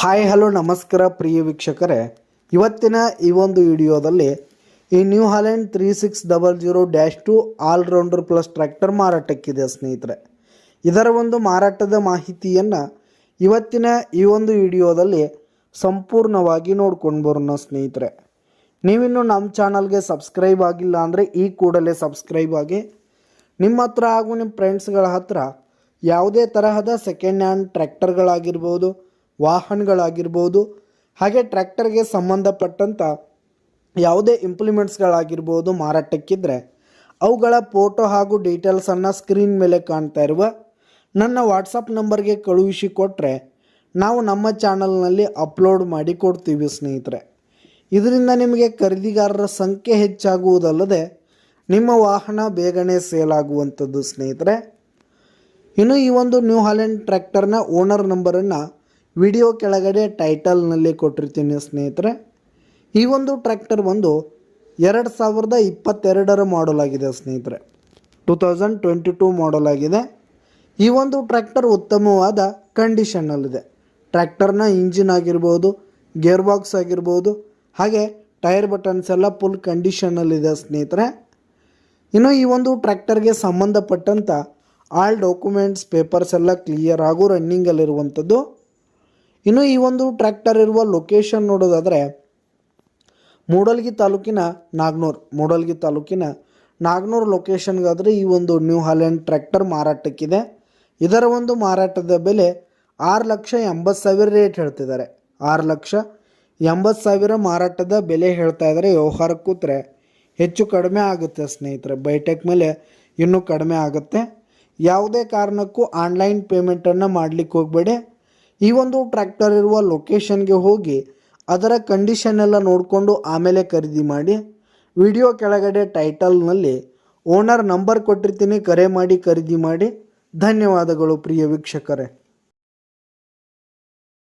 Hi hello ನಮಸ್ಕಾರ ಪ್ರಿಯ ವೀಕ್ಷಕರೇ, ಇವತ್ತಿನ ಈ ಒಂದು ವಿಡಿಯೋದಲ್ಲಿ ಈ New Holland 3600-2 all rounder plus tractor ಮಾರಾಟಕ್ಕಿದೆ ಸ್ನೇಹಿತರೆ. ಇದರ ಒಂದು ಮಾರಾಟದ ಮಾಹಿತಿಯನ್ನು ಇವತ್ತಿನ ಈ ಒಂದು ವಿಡಿಯೋದಲ್ಲಿ ಸಂಪೂರ್ಣವಾಗಿ ನೋಡ್ಕೊಂಡು ಬರೋಣ ಸ್ನೇಹಿತರೆ. ನೀವಿನ್ನು ನಮ್ಮ ಚಾನಲ್ಗೆ ಸಬ್ಸ್ಕ್ರೈಬ್ ಆಗಿಲ್ಲ ಅಂದರೆ ಈ ಕೂಡಲೇ ಸಬ್ಸ್ಕ್ರೈಬ್ ಆಗಿ ನಿಮ್ಮ ಹತ್ರ ಹಾಗೂ ನಿಮ್ಮ ಫ್ರೆಂಡ್ಸ್ಗಳ ಹತ್ರ ಯಾವುದೇ ತರಹದ ಸೆಕೆಂಡ್ ಹ್ಯಾಂಡ್ ಟ್ರ್ಯಾಕ್ಟರ್ಗಳಾಗಿರ್ಬೋದು, ವಾಹನಗಳಾಗಿರ್ಬೋದು, ಹಾಗೆ ಟ್ರ್ಯಾಕ್ಟರ್ಗೆ ಸಂಬಂಧಪಟ್ಟಂಥ ಯಾವುದೇ ಇಂಪ್ಲಿಮೆಂಟ್ಸ್ಗಳಾಗಿರ್ಬೋದು ಮಾರಾಟಕ್ಕಿದ್ರೆ ಅವುಗಳ ಫೋಟೋ ಹಾಗೂ ಡೀಟೇಲ್ಸನ್ನು ಸ್ಕ್ರೀನ್ ಮೇಲೆ ಕಾಣ್ತಾ ಇರುವ ನನ್ನ ವಾಟ್ಸಪ್ ನಂಬರ್ಗೆ ಕಳುಹಿಸಿ ಕೊಟ್ಟರೆ ನಾವು ನಮ್ಮ ಚಾನಲ್ನಲ್ಲಿ ಅಪ್ಲೋಡ್ ಮಾಡಿ ಕೊಡ್ತೀವಿ ಸ್ನೇಹಿತರೆ. ಇದರಿಂದ ನಿಮಗೆ ಖರೀದಿಗಾರರ ಸಂಖ್ಯೆ ಹೆಚ್ಚಾಗುವುದಲ್ಲದೆ ನಿಮ್ಮ ವಾಹನ ಬೇಗನೆ ಸೇಲ್ ಆಗುವಂಥದ್ದು ಸ್ನೇಹಿತರೆ. ಇನ್ನು ಈ ಒಂದು ನ್ಯೂ ಹಾಲೆಂಡ್ ಟ್ರ್ಯಾಕ್ಟರ್ನ ಓನರ್ ನಂಬರನ್ನು ವಿಡಿಯೋ ಕೆಳಗಡೆ ಟೈಟಲ್ನಲ್ಲಿ ಕೊಟ್ಟಿರ್ತೀನಿ ಸ್ನೇಹಿತರೆ. ಈ ಒಂದು ಟ್ರ್ಯಾಕ್ಟರ್ ಬಂದು 2022 ಮಾಡಲ್ ಆಗಿದೆ ಸ್ನೇಹಿತರೆ. 2022 ಮಾಡಲ್ ಆಗಿದೆ. ಈ ಒಂದು ಟ್ರ್ಯಾಕ್ಟರ್ ಉತ್ತಮವಾದ ಕಂಡೀಷನ್ನಲ್ಲಿದೆ. ಟ್ರ್ಯಾಕ್ಟರ್ನ ಇಂಜಿನ್ ಆಗಿರ್ಬೋದು, ಗೇರ್ ಬಾಕ್ಸ್ ಆಗಿರ್ಬೋದು, ಹಾಗೆ ಟೈರ್ ಬಟನ್ಸ್ ಎಲ್ಲ ಫುಲ್ ಕಂಡೀಷನ್ನಲ್ಲಿದೆ ಸ್ನೇಹಿತರೆ. ಇನ್ನು ಈ ಒಂದು ಟ್ರ್ಯಾಕ್ಟರ್ಗೆ ಸಂಬಂಧಪಟ್ಟಂಥ ಆಲ್ ಡಾಕ್ಯುಮೆಂಟ್ಸ್ ಪೇಪರ್ಸ್ ಎಲ್ಲ ಕ್ಲಿಯರ್ ಹಾಗೂ ರನ್ನಿಂಗಲ್ಲಿರುವಂಥದ್ದು. ಇನ್ನು ಈ ಒಂದು ಟ್ರ್ಯಾಕ್ಟರ್ ಇರುವ ಲೊಕೇಶನ್ ನೋಡೋದಾದರೆ ಮೂಡಲಗಿ ತಾಲೂಕಿನ ನಾಗನೂರು ಲೊಕೇಶನ್ಗಾದರೆ ಈ ಒಂದು ನ್ಯೂ ಹಾಲೆಂಡ್ ಟ್ರ್ಯಾಕ್ಟರ್ ಮಾರಾಟಕ್ಕಿದೆ. ಇದರ ಒಂದು ಮಾರಾಟದ ಬೆಲೆ 6,80,000 ರೇಟ್ ಹೇಳ್ತಿದ್ದಾರೆ. 6,80,000 ಮಾರಾಟದ ಬೆಲೆ ಹೇಳ್ತಾ ಇದ್ದಾರೆ. ವ್ಯವಹಾರಕ್ಕೆ ಕೂತ್ರೆ ಹೆಚ್ಚು ಕಡಿಮೆ ಆಗುತ್ತೆ ಸ್ನೇಹಿತರೆ. ಬೈಟೆಕ್ ಮೇಲೆ ಇನ್ನೂ ಕಡಿಮೆ ಆಗುತ್ತೆ. ಯಾವುದೇ ಕಾರಣಕ್ಕೂ ಆನ್ಲೈನ್ ಪೇಮೆಂಟನ್ನು ಮಾಡಲಿಕ್ಕೆ ಹೋಗಬೇಡಿ. ಈ ಒಂದು ಟ್ರ್ಯಾಕ್ಟರ್ ಇರುವ ಲೊಕೇಶನ್ಗೆ ಹೋಗಿ ಅದರ ಕಂಡೀಷನ್ ಎಲ್ಲ ನೋಡಿಕೊಂಡು ಆಮೇಲೆ ಖರೀದಿ ಮಾಡಿ. ವಿಡಿಯೋ ಕೆಳಗಡೆ ಟೈಟಲ್ನಲ್ಲಿ ಓನರ್ ನಂಬರ್ ಕೊಟ್ಟಿರ್ತೀನಿ, ಕರೆ ಮಾಡಿ ಖರೀದಿ ಮಾಡಿ. ಧನ್ಯವಾದಗಳು ಪ್ರಿಯ ವೀಕ್ಷಕರೇ.